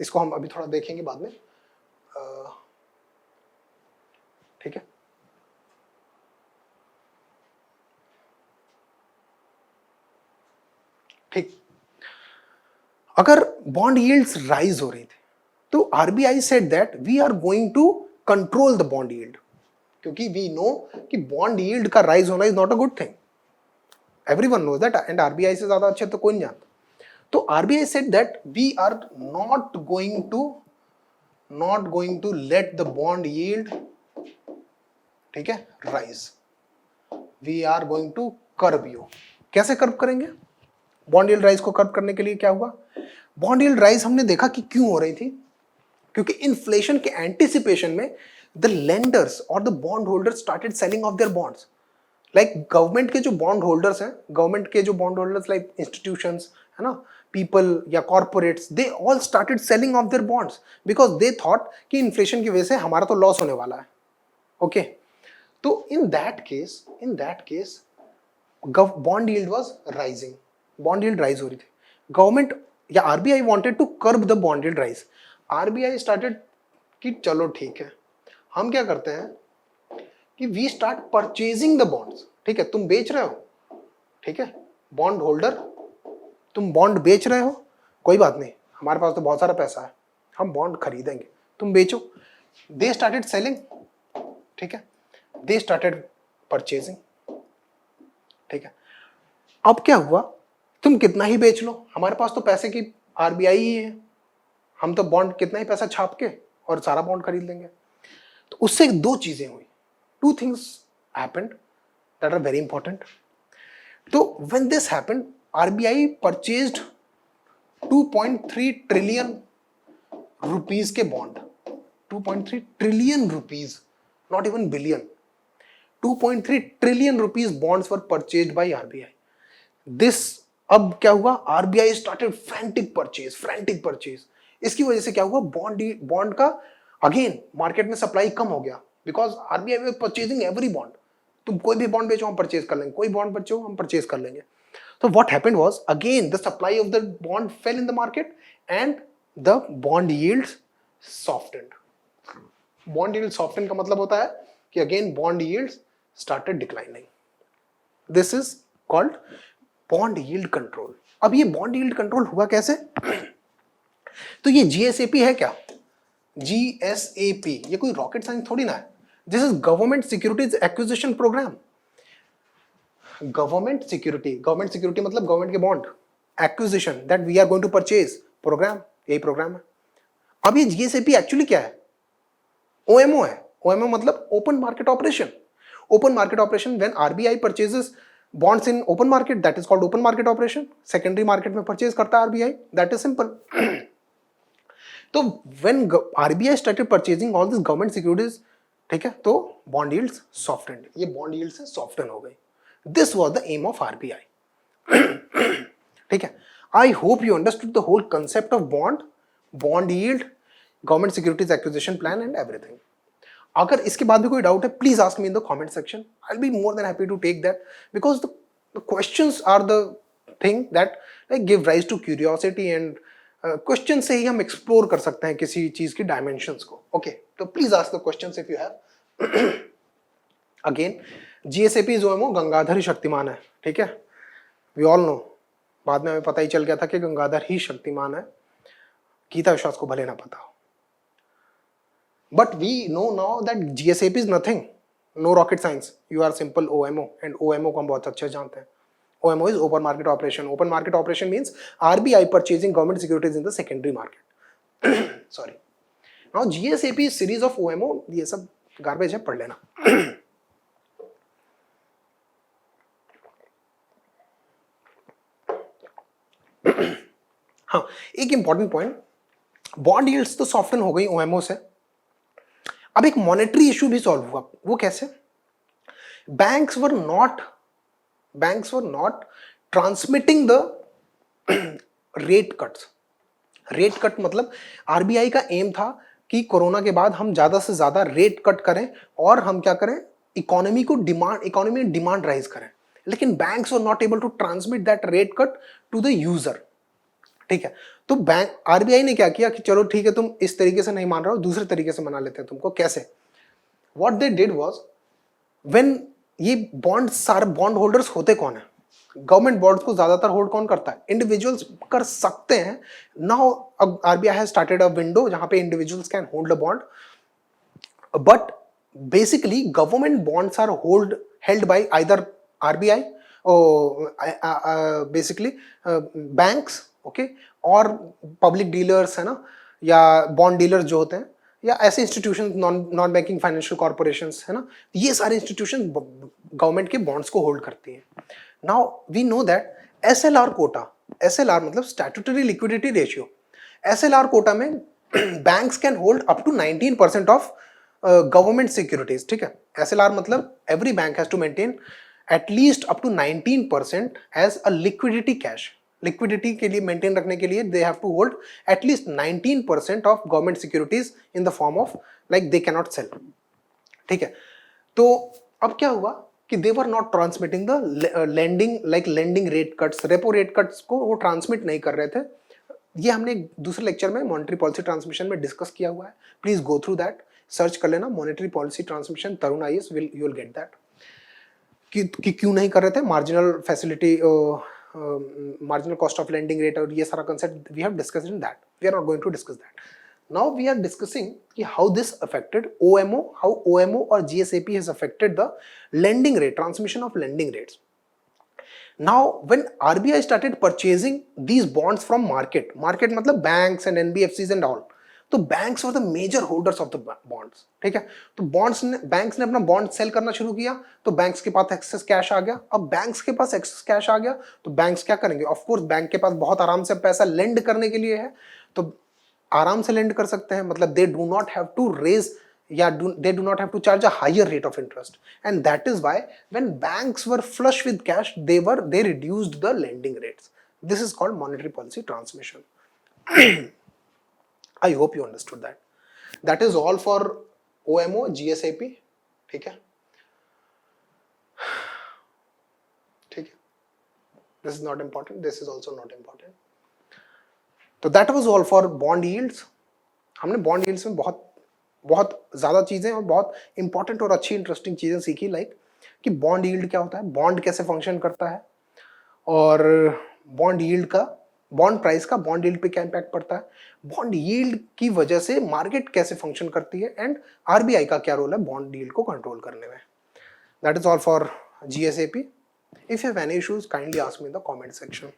इसको हम अभी थोड़ा देखेंगे बाद में. ठीक है, ठीक, अगर बॉन्ड यील्ड्स राइज हो रही थी तो RBI said that we are going to control the bond yield, क्योंकि वी नो कि बॉन्ड यील्ड का राइज होना is not a good thing, everyone knows that, and RBI से ज्यादा अच्छे तो कोई नहीं जानता. तो RBI said that we are not going to let the bond yield, ठीक है, rise, we are going to curb you. कैसे कर्ब करेंगे बॉन्ड यील्ड राइज को? कर्ब करने के लिए क्या हुआ, बॉन्ड यील्ड राइज हमने देखा कि क्यों हो रही थी, क्योंकि इन्फ्लेशन के एंटिसिपेशन में द लेंडर्स और the bond holders started selling off their bonds. Like government के जो बॉन्ड होल्डर्स हैं, गवर्नमेंट के जो बॉन्ड होल्डर्स लाइक इंस्टीट्यूशंस, है ना, पीपल या corporates, they all started selling off their bonds because they thought कि इन्फ्लेशन की वजह से हमारा तो लॉस होने वाला है. ओके, तो in that case bond yield was rising, bond yield rise हो रही थी. गवर्नमेंट या RBI wanted to curb the bond yield rise. RBI started कि चलो ठीक है, हम क्या करते हैं कि we start purchasing the bonds. ठीक है, तुम बेच रहे हो, ठीक है, बॉन्ड होल्डर, तुम बॉन्ड बेच रहे हो, कोई बात नहीं, हमारे पास तो बहुत सारा पैसा है, हम बॉन्ड खरीदेंगे, तुम बेचो. दे स्टार्टेड सेलिंग, ठीक है, दे स्टार्टेड परचेजिंग. ठीक है, अब क्या हुआ, तुम कितना ही बेच लो, हमारे पास तो पैसे की आरबीआई ही है, हम तो बॉन्ड कितना ही पैसा छाप के और सारा बॉन्ड खरीद लेंगे. तो उससे दो चीजें हुई, two things happened that are very important. तो when this happened, RBI purchased 2.3 trillion rupees के bond, 2.3 trillion rupees, not even billion, 2.3 trillion rupees bonds were purchased by RBI. This अब क्या हुआ, आरबीआई स्टार्टेड फ्रैंटिक परचेज। इसकी वजह से क्या हुआ, बॉन्ड का अगेन मार्केट में सप्लाई कम हो गया, because RBI was purchasing every bond. तुम कोई भी बॉन्ड बेचो हम परचेज कर लेंगे, कोई बॉन्ड बेचो हम परचेज कर लेंगे। So what happened was, again the supply of the bond fell in the market and the bond yields softened. Bond yield softened का मतलब होता है कि again bond yields started declining. This is called bond yield control. अब ये bond yield control हुआ कैसे? तो ये GSAP है क्या? GSAP ये कोई रॉकेट साइंस थोड़ी ना है. This is Government Securities Acquisition Program. Government security मतलब गवर्नमेंट के bond, acquisition that we are going to purchase, program, यही प्रोग्राम है। अब ये जीएसएपी एक्चुअली क्या है, ओएमओ है। ओएमओ मतलब open market operation. Open market operation, when RBI purchases bonds in open market, that is called open market operation. Secondary market में purchase करता है आरबीआई, दैट इज सिंपल। तो when RBI started purchasing all this government securities, ठीक है, तो bond yields softened, ये bond yield से soften हो गई। This was the aim of RBI. ठीक है, I hope you understood the whole concept of bond yield, government securities acquisition plan and everything. अगर इसके बाद भी कोई डाउट है, please ask me in the comment section, I will be more than happy to take that, because the questions are the thing that like give rise to curiosity, and question से ही हम explore कर सकते हैं किसी चीज की dimensions को। ओके, तो please ask the questions if you have. Again GSAP जो है वो गंगाधर ही शक्तिमान है, ठीक है, वी ऑल नो। बाद में हमें पता ही चल गया था कि गंगाधर ही शक्तिमान है, गीता विश्वास को भले ना पता हो, but we know now that GSAP is nothing, no rocket science, you are simple OMO, and OMO को हम बहुत अच्छे जानते हैं। OMO is open market operation. Open market operation means RBI purchasing government securities in the secondary market. Sorry, now GSAP series of OMO, ये सब garbage है, पढ़ लेना। हाँ, एक इंपॉर्टेंट पॉइंट, बॉन्ड यील्ड्स तो सॉफ्टन हो गई ओएमओ से। अब एक मॉनेटरी इशू भी सॉल्व हुआ, वो कैसे? Banks were not transmitting the rate cuts. Rate cut मतलब आरबीआई का एम था कि कोरोना के बाद हम ज्यादा से ज्यादा रेट कट करें और हम क्या करें, इकोनॉमी में डिमांड राइज करें। लेकिन banks were not able to transmit that rate cut to the user, ठीक है। तो बैंक आरबीआई ने क्या किया कि चलो ठीक है, तुम इस तरीके से नहीं मान रहे हो, दूसरे तरीके से मना लेते हैं तुमको। कैसे? What they did was, when ये सारे बॉन्ड होल्डर्स होते कौन है? गवर्नमेंट बॉन्ड्स को ज्यादातर होल्ड कौन करता है? इंडिविजुअल्स कर सकते हैं। Now RBI has started a window जहां पे individuals can hold a bond, but basically government bonds are held by either RBI or basically banks, okay, और पब्लिक डीलर्स है ना, या बॉन्ड डीलर्स जो होते हैं, या ऐसे institution, non banking financial corporations है ना, ये सारे इंस्टीट्यूशन गवर्नमेंट के बॉन्ड्स को होल्ड करती हैं। Now we know that SLR quota, SLR मतलब statutory liquidity ratio, SLR quota में banks can hold up to 19% of government securities, ठीक है। एसएलआर मतलब every bank has to maintain at least up to 19% as a liquidity cash. Liquidity के लिए maintain रखने के लिए they have to hold at least 19% of government securities in the form of like they can not sell, ठीक है। तो अब क्या हुआ कि they were not transmitting the lending rate cuts, repo rate cuts को वो ट्रांसमिट नहीं कर रहे थे। ये हमने दूसरे लेक्चर में मॉनेटरी पॉलिसी ट्रांसमिशन में डिस्कस किया हुआ है, please go through that, search कर लेना monetary policy transmission, Tarun IAS, you will get that कि क्यों नहीं कर रहे थे, marginal facility, marginal cost of lending rate और ये सारा concept we have discussed in that, we are not going to discuss that. Now we are discussing कि how this affected OMO, how OMO or GSAP has affected the lending rate, transmission of lending rates. Now when RBI started purchasing these bonds from market मतलब banks and NBFCs and all, तो banks were the major holders of the bonds, ठीक है। तो banks ने अपना bond cell करना शुरू किया, तो बैंक्स के पास एक्सेस कैश आ गया। अब बैंक्स के पास एक्सेस कैश आ गया तो बैंक्स क्या करेंगे? ऑफ कोर्स बैंक के पास बहुत आराम से पैसा लेंड करने के लिए है, तो आराम से लेंड कर सकते हैं, मतलब they do not have to raise या they do not have to charge a higher rate of interest, and that is why when banks were flush with cash they reduced the lending rates. This is called monetary policy transmission. I hope you understood that. That is all for OMO GSAP. ठीक है, ठीक है. This is not important. This is also not important. तो that was all for bond yields. हमने bond yields में बहुत ज़्यादा चीज़ें और बहुत इंपॉर्टेंट और अच्छी इंटरेस्टिंग चीज़ें सीखी, लाइक कि बॉन्ड यील्ड क्या होता है, बॉन्ड कैसे फंक्शन करता है, और बॉन्ड यील्ड का, बॉन्ड प्राइस का बॉन्ड यील्ड पे क्या इम्पैक्ट पड़ता है, बॉन्ड यील्ड की वजह से मार्केट कैसे फंक्शन करती है, एंड आरबीआई का क्या रोल है बॉन्ड यील्ड को कंट्रोल करने में. That is all for GSAP. If you have any issues, kindly ask me in the comment section.